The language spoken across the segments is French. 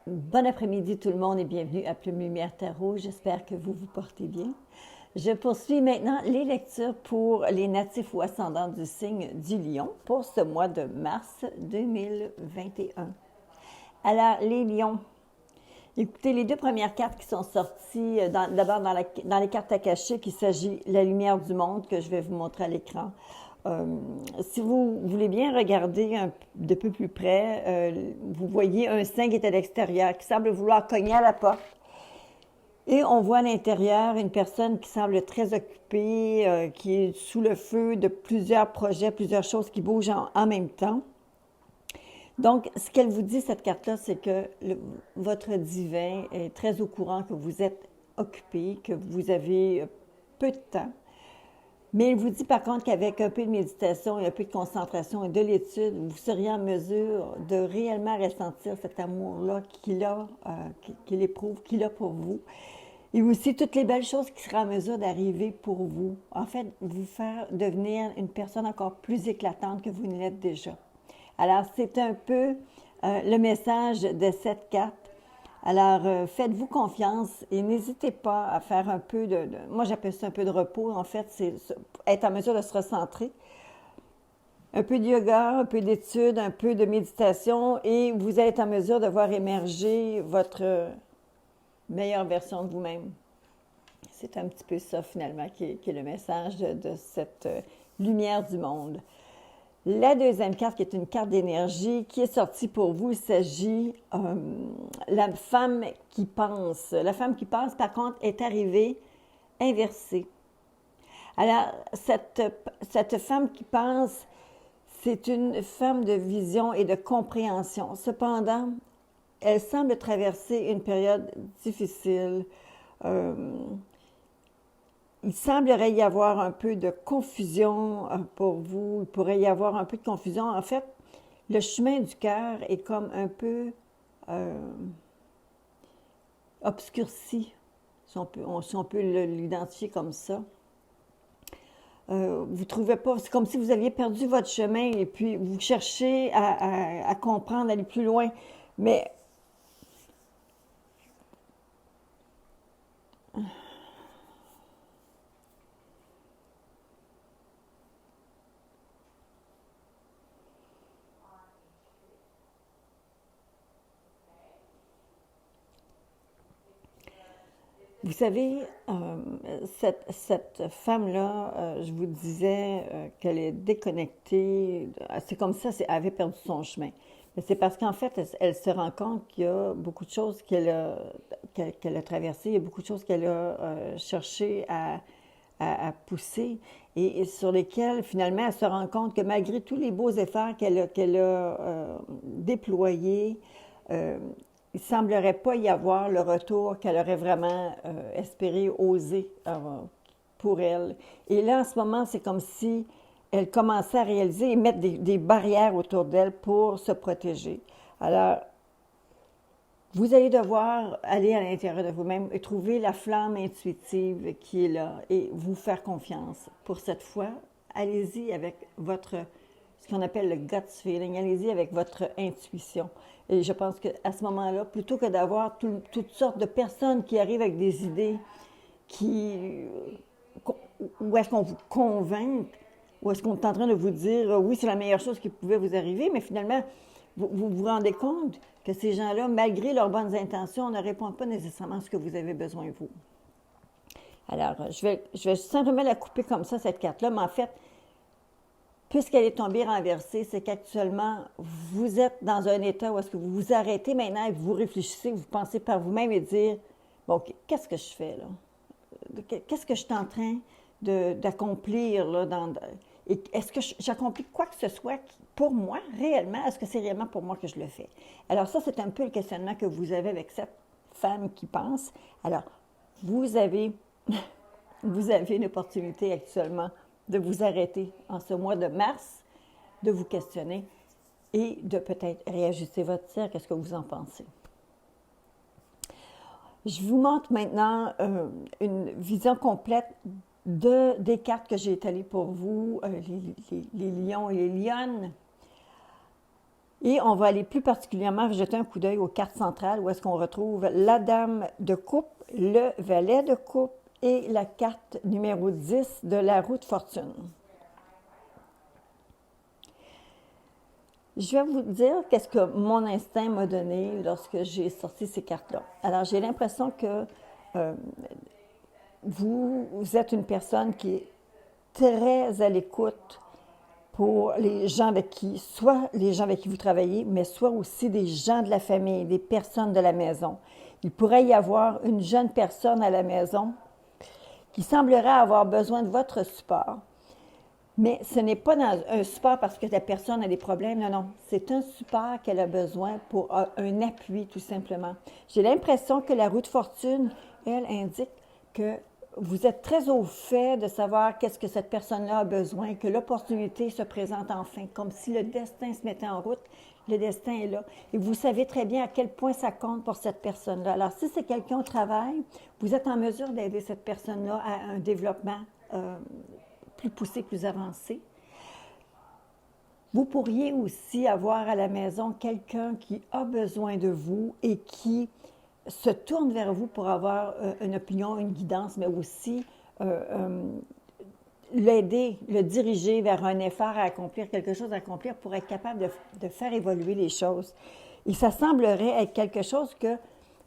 Bon après-midi tout le monde et bienvenue à Plume Lumière Tarot. J'espère que vous vous portez bien. Je poursuis maintenant les lectures pour les natifs ou ascendants du signe du Lion pour ce mois de mars 2021. Alors, les Lions, écoutez, les deux premières cartes qui sont sorties, d'abord dans les cartes akashiques, il s'agit de la lumière du monde que je vais vous montrer à l'écran. Si vous voulez bien regarder de peu plus près, vous voyez un saint qui est à l'extérieur, qui semble vouloir cogner à la porte. Et on voit à l'intérieur une personne qui semble très occupée, qui est sous le feu de plusieurs projets, plusieurs choses qui bougent en même temps. Donc, ce qu'elle vous dit, cette carte-là, c'est que votre divin est très au courant que vous êtes occupé, que vous avez peu de temps. Mais il vous dit par contre qu'avec un peu de méditation et un peu de concentration et de l'étude, vous seriez en mesure de réellement ressentir cet amour-là qu'il éprouve, qu'il a pour vous. Et aussi toutes les belles choses qui seraient en mesure d'arriver pour vous. En fait, vous faire devenir une personne encore plus éclatante que vous ne l'êtes déjà. Alors, c'est un peu le message de cette carte. Alors, faites-vous confiance et n'hésitez pas à faire un peu moi j'appelle ça un peu de repos, en fait, c'est être en mesure de se recentrer. Un peu de yoga, un peu d'étude, un peu de méditation et vous êtes en mesure de voir émerger votre meilleure version de vous-même. C'est un petit peu ça finalement qui est le message de cette lumière du monde. La deuxième carte, qui est une carte d'énergie, qui est sortie pour vous, il s'agit la femme qui pense. La femme qui pense, par contre, est arrivée inversée. Alors, cette femme qui pense, c'est une femme de vision et de compréhension. Cependant, elle semble traverser une période difficile. Il semblerait y avoir un peu de confusion pour vous. Il pourrait y avoir un peu de confusion. En fait, le chemin du cœur est comme un peu obscurci, si on peut l'identifier comme ça. Vous trouvez pas, c'est comme si vous aviez perdu votre chemin et puis vous cherchez à comprendre, à aller plus loin. Mais vous savez, cette femme-là, je vous disais qu'elle est déconnectée. C'est comme ça, elle avait perdu son chemin. Mais c'est parce qu'en fait, elle se rend compte qu'il y a beaucoup de choses qu'elle a traversées, il y a beaucoup de choses qu'elle a cherché à pousser et sur lesquelles, finalement, elle se rend compte que malgré tous les beaux efforts qu'elle a déployés, il ne semblerait pas y avoir le retour qu'elle aurait vraiment espéré, osé pour elle. Et là, en ce moment, c'est comme si elle commençait à réaliser et mettre des barrières autour d'elle pour se protéger. Alors, vous allez devoir aller à l'intérieur de vous-même et trouver la flamme intuitive qui est là et vous faire confiance. Pour cette fois, allez-y avec ce qu'on appelle le gut feeling, allez-y avec votre intuition. Et je pense qu'à ce moment-là, plutôt que d'avoir toutes sortes de personnes qui arrivent avec des idées où est-ce qu'on vous convainc, où est-ce qu'on est en train de vous dire oui, c'est la meilleure chose qui pouvait vous arriver, mais finalement, vous rendez compte que ces gens-là, malgré leurs bonnes intentions, ne répondent pas nécessairement à ce que vous avez besoin vous. Alors, je vais simplement la couper comme ça, cette carte-là, mais en fait, puisqu'elle est tombée renversée, c'est qu'actuellement, vous êtes dans un état où est-ce que vous vous arrêtez maintenant et vous réfléchissez, vous pensez par vous-même et dire, bon, qu'est-ce que je fais là? Qu'est-ce que je suis en train d'accomplir là? Et est-ce que j'accomplis quoi que ce soit pour moi, réellement? Est-ce que c'est réellement pour moi que je le fais? Alors ça, c'est un peu le questionnement que vous avez avec cette femme qui pense. Alors, vous avez, vous avez une opportunité actuellement de vous arrêter en ce mois de mars, de vous questionner et de peut-être réajuster votre tir. Qu'est-ce que vous en pensez? Je vous montre maintenant une vision complète des cartes que j'ai étalées pour vous, les lions et les lionnes. Et on va aller plus particulièrement jeter un coup d'œil aux cartes centrales où est-ce qu'on retrouve la dame de coupe, le valet de coupe et la carte numéro 10 de la roue de fortune. Je vais vous dire qu'est-ce que mon instinct m'a donné lorsque j'ai sorti ces cartes-là. Alors, j'ai l'impression que vous êtes une personne qui est très à l'écoute pour les gens avec qui, soit les gens avec qui vous travaillez, mais soit aussi des gens de la famille, des personnes de la maison. Il pourrait y avoir une jeune personne à la maison qui semblerait avoir besoin de votre support. Mais ce n'est pas dans un support parce que la personne a des problèmes, non, non. C'est un support qu'elle a besoin pour un appui, tout simplement. J'ai l'impression que la roue de fortune, elle, indique que vous êtes très au fait de savoir qu'est-ce que cette personne-là a besoin, que l'opportunité se présente enfin, comme si le destin se mettait en route. Le destin est là. Et vous savez très bien à quel point ça compte pour cette personne-là. Alors, si c'est quelqu'un au travail, vous êtes en mesure d'aider cette personne-là à un développement plus poussé, plus avancé. Vous pourriez aussi avoir à la maison quelqu'un qui a besoin de vous et qui se tourne vers vous pour avoir une opinion, une guidance, mais aussi l'aider, le diriger vers un effort à accomplir, quelque chose à accomplir pour être capable de faire évoluer les choses. Et ça semblerait être quelque chose que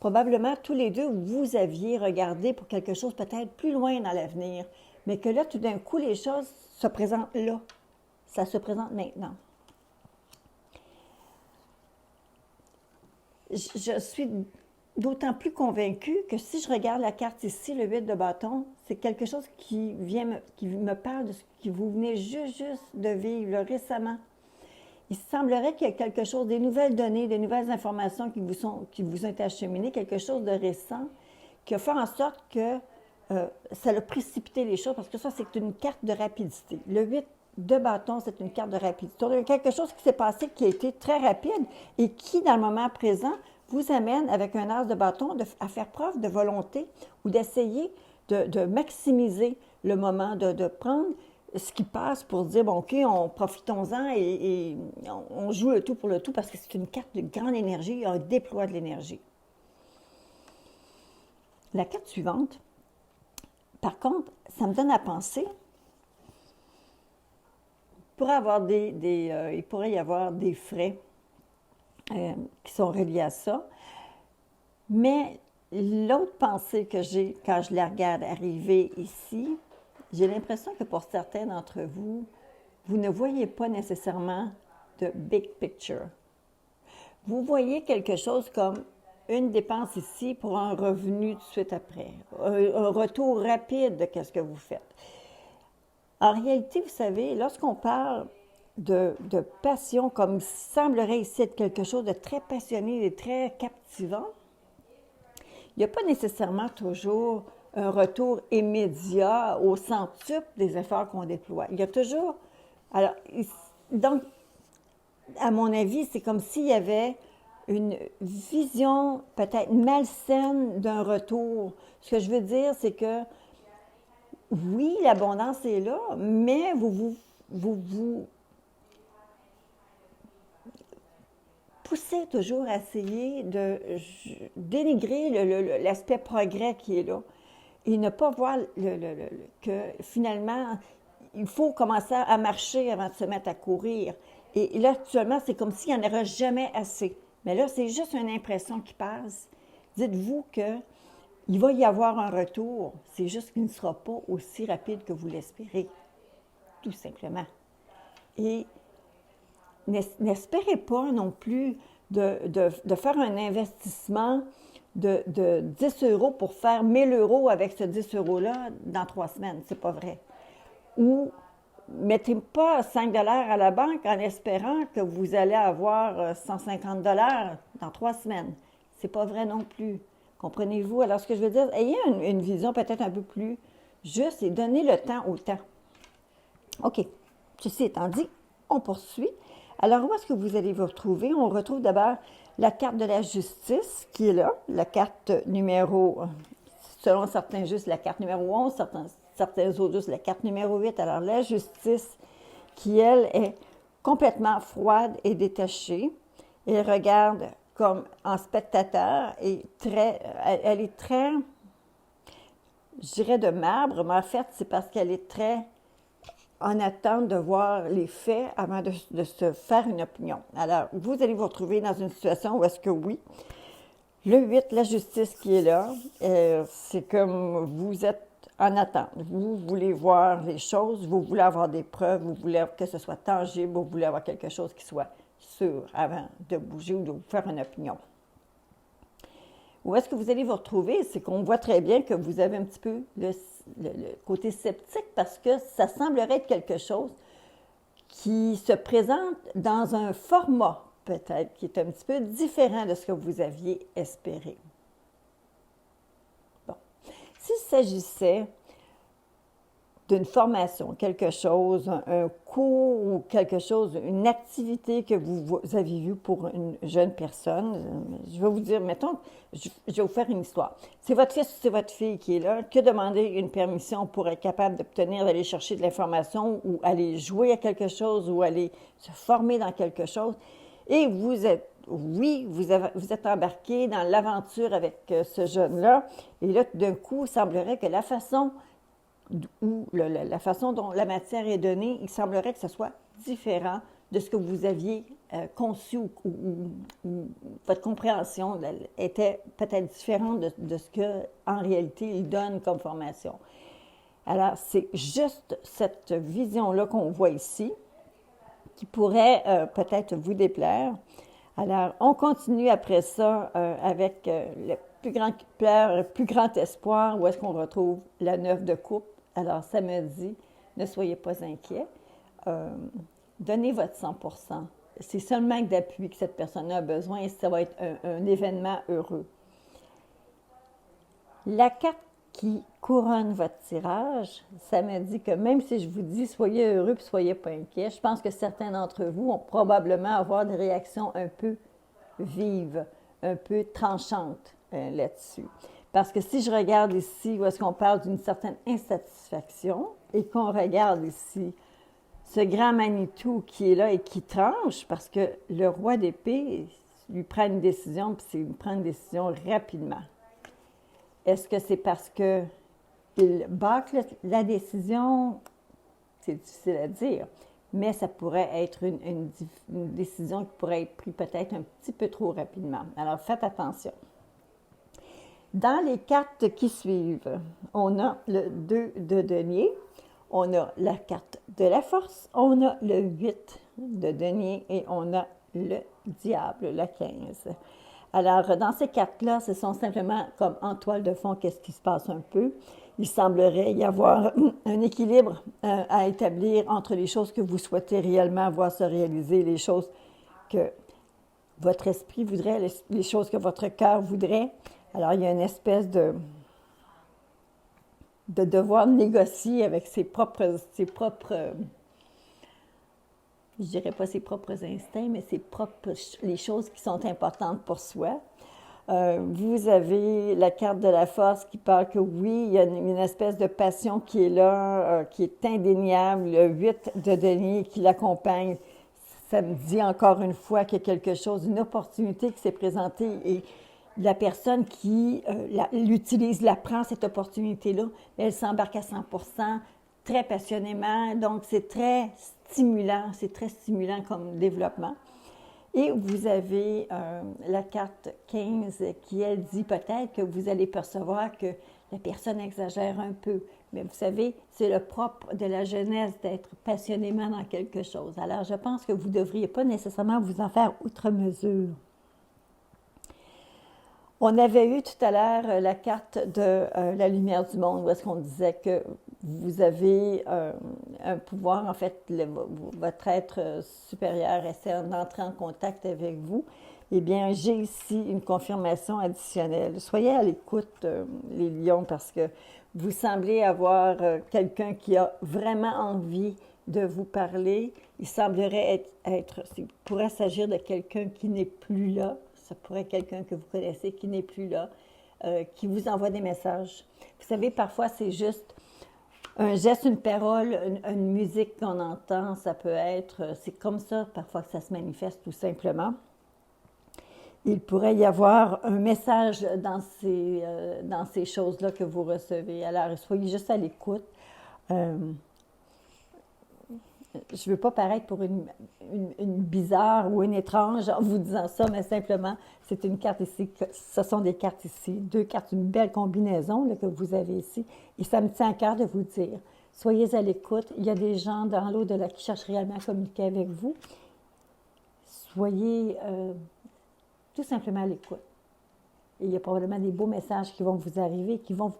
probablement tous les deux, vous aviez regardé pour quelque chose peut-être plus loin dans l'avenir, mais que là, tout d'un coup, les choses se présentent là. Ça se présente maintenant. Je suis d'autant plus convaincue que si je regarde la carte ici, le 8 de bâton, c'est quelque chose qui me parle de ce que vous venez juste de vivre là, récemment. Il semblerait qu'il y a quelque chose, des nouvelles données, des nouvelles informations qui vous ont été acheminées, quelque chose de récent, qui a fait en sorte que ça a précipité les choses, parce que ça, c'est une carte de rapidité. Le 8 de bâton, c'est une carte de rapidité. Il y a quelque chose qui s'est passé qui a été très rapide et qui, dans le moment présent, vous amène, avec un as de bâton, à faire preuve de volonté ou d'essayer de maximiser le moment, de prendre ce qui passe pour dire, bon, OK, profitons-en et on joue le tout pour le tout parce que c'est une carte de grande énergie, un déploie de l'énergie. La carte suivante, par contre, ça me donne à penser, il pourrait y avoir des frais qui sont reliés à ça. Mais l'autre pensée que j'ai quand je la regarde arriver ici, j'ai l'impression que pour certains d'entre vous, vous ne voyez pas nécessairement de big picture. Vous voyez quelque chose comme une dépense ici pour un revenu tout de suite après, un retour rapide de ce que vous faites. En réalité, vous savez, lorsqu'on parle de passion, comme semblerait ici être quelque chose de très passionné et très captivant, il n'y a pas nécessairement toujours un retour immédiat au centuple des efforts qu'on déploie. Il y a toujours... Alors, donc, à mon avis, c'est comme s'il y avait une vision peut-être malsaine d'un retour. Ce que je veux dire, c'est que oui, l'abondance est là, mais vous poussez toujours à essayer de dénigrer l'aspect progrès qui est là et ne pas voir que finalement, il faut commencer à marcher avant de se mettre à courir. Et là, actuellement, c'est comme s'il n'y en aurait jamais assez. Mais là, c'est juste une impression qui passe. Dites-vous qu'il va y avoir un retour. C'est juste qu'il ne sera pas aussi rapide que vous l'espérez. Tout simplement. Et n'espérez pas non plus de faire un investissement de 10 euros pour faire 1000 euros avec ce 10 euros-là dans 3 semaines. C'est pas vrai. Ou mettez pas 5 $ à la banque en espérant que vous allez avoir 150 $ dans 3 semaines. C'est pas vrai non plus. Comprenez-vous? Alors, ce que je veux dire, ayez une vision peut-être un peu plus juste et donnez le temps au temps. OK. Ceci étant dit, on poursuit. Alors, où est-ce que vous allez vous retrouver? On retrouve d'abord la carte de la justice qui est là, la carte numéro, selon certains juste la carte numéro 11, certains autres juste la carte numéro 8. Alors, la justice qui, elle, est complètement froide et détachée. Elle regarde comme en spectateur et elle est très, je dirais de marbre, mais en fait, c'est parce qu'elle est très en attente de voir les faits avant de se faire une opinion. Alors, vous allez vous retrouver dans une situation où est-ce que oui, le 8, la justice qui est là, c'est comme vous êtes en attente. Vous voulez voir les choses, vous voulez avoir des preuves, vous voulez que ce soit tangible, vous voulez avoir quelque chose qui soit sûr avant de bouger ou de vous faire une opinion. Où est-ce que vous allez vous retrouver? C'est qu'on voit très bien que vous avez un petit peu le côté sceptique parce que ça semblerait être quelque chose qui se présente dans un format peut-être qui est un petit peu différent de ce que vous aviez espéré. Bon. S'il s'agissait d'une formation, quelque chose, un cours ou quelque chose, une activité que vous avez vue pour une jeune personne, je vais vous dire, mettons, je vais vous faire une histoire. C'est votre fils ou c'est votre fille qui est là, que demander une permission pour être capable d'obtenir, d'aller chercher de l'information ou aller jouer à quelque chose ou aller se former dans quelque chose. Et vous êtes, oui, vous êtes embarqué dans l'aventure avec ce jeune-là. Et là, d'un coup, il semblerait que la façon dont la matière est donnée, il semblerait que ce soit différent de ce que vous aviez conçu ou votre compréhension était peut-être différente de ce qu'en réalité il donne comme formation. Alors, c'est juste cette vision-là qu'on voit ici qui pourrait peut-être vous déplaire. Alors, on continue après ça avec le plus grand espoir, où est-ce qu'on retrouve la 9 de coupe. Alors, ça me dit, ne soyez pas inquiets, donnez votre 100%. C'est seulement d'appui que cette personne a besoin et ça va être un événement heureux. La carte qui couronne votre tirage, ça me dit que même si je vous dis soyez heureux et soyez pas inquiets, je pense que certains d'entre vous vont probablement avoir des réactions un peu vives, un peu tranchantes là-dessus. Parce que si je regarde ici où est-ce qu'on parle d'une certaine insatisfaction et qu'on regarde ici ce grand Manitou qui est là et qui tranche parce que le roi d'épée lui prend une décision puis il prend une décision rapidement. Est-ce que c'est parce qu'il bâcle la décision? C'est difficile à dire, mais ça pourrait être une décision qui pourrait être prise peut-être un petit peu trop rapidement. Alors, faites attention. Dans les cartes qui suivent, on a le 2 de denier, on a la carte de la force, on a le 8 de denier et on a le diable, la 15. Alors, dans ces cartes-là, ce sont simplement comme en toile de fond, qu'est-ce qui se passe un peu. Il semblerait y avoir un équilibre à établir entre les choses que vous souhaitez réellement voir se réaliser, les choses que votre esprit voudrait, les choses que votre cœur voudrait. Alors, il y a une espèce de devoir négocier avec ses propres, je dirais pas ses propres instincts, mais les choses qui sont importantes pour soi. Vous avez la carte de la force qui parle que oui, il y a une espèce de passion qui est là, qui est indéniable. Le 8 de denier qui l'accompagne, ça me dit encore une fois qu'il y a quelque chose, une opportunité qui s'est présentée et la personne qui l'utilise, la prend cette opportunité-là, elle s'embarque à 100%, très passionnément. Donc, c'est très stimulant comme développement. Et vous avez la carte 15 qui, elle, dit peut-être que vous allez percevoir que la personne exagère un peu. Mais vous savez, c'est le propre de la jeunesse d'être passionnément dans quelque chose. Alors, je pense que vous ne devriez pas nécessairement vous en faire outre mesure. On avait eu tout à l'heure la carte de la lumière du monde, où est-ce qu'on disait que vous avez un pouvoir, en fait, votre être supérieur essaie d'entrer en contact avec vous. Eh bien, j'ai ici une confirmation additionnelle. Soyez à l'écoute, les lions, parce que vous semblez avoir quelqu'un qui a vraiment envie de vous parler. Il semblerait il pourrait s'agir de quelqu'un qui n'est plus là. Ça pourrait être quelqu'un que vous connaissez qui n'est plus là, qui vous envoie des messages. Vous savez, parfois, c'est juste Un geste, une parole, une musique qu'on entend, ça peut être, c'est comme ça parfois que ça se manifeste tout simplement. Il pourrait y avoir un message dans ces choses-là que vous recevez. Alors, soyez juste à l'écoute. Euh, je ne veux pas paraître pour une bizarre ou une étrange en vous disant ça, mais simplement, c'est une carte ici. Ce sont des cartes ici, deux cartes, une belle combinaison là, que vous avez ici. Et ça me tient à cœur de vous dire, soyez à l'écoute. Il y a des gens dans l'au-delà qui cherchent réellement à communiquer avec vous. Soyez tout simplement à l'écoute. Et il y a probablement des beaux messages qui vont vous arriver, qui vont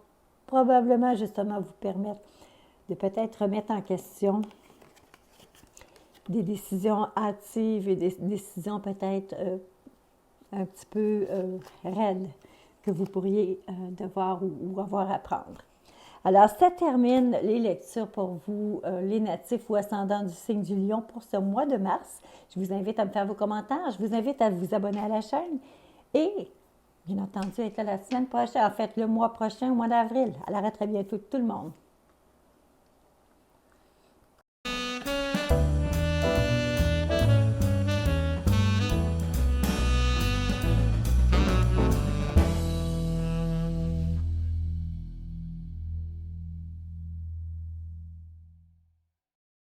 probablement justement vous permettre de peut-être remettre en question des décisions hâtives et des décisions peut-être un petit peu raides que vous pourriez devoir ou avoir à prendre. Alors, ça termine les lectures pour vous, les natifs ou ascendants du signe du lion pour ce mois de mars. Je vous invite à me faire vos commentaires, je vous invite à vous abonner à la chaîne et, bien entendu, être là la semaine prochaine, en fait, le mois prochain, au mois d'avril. Alors, à très bientôt tout le monde.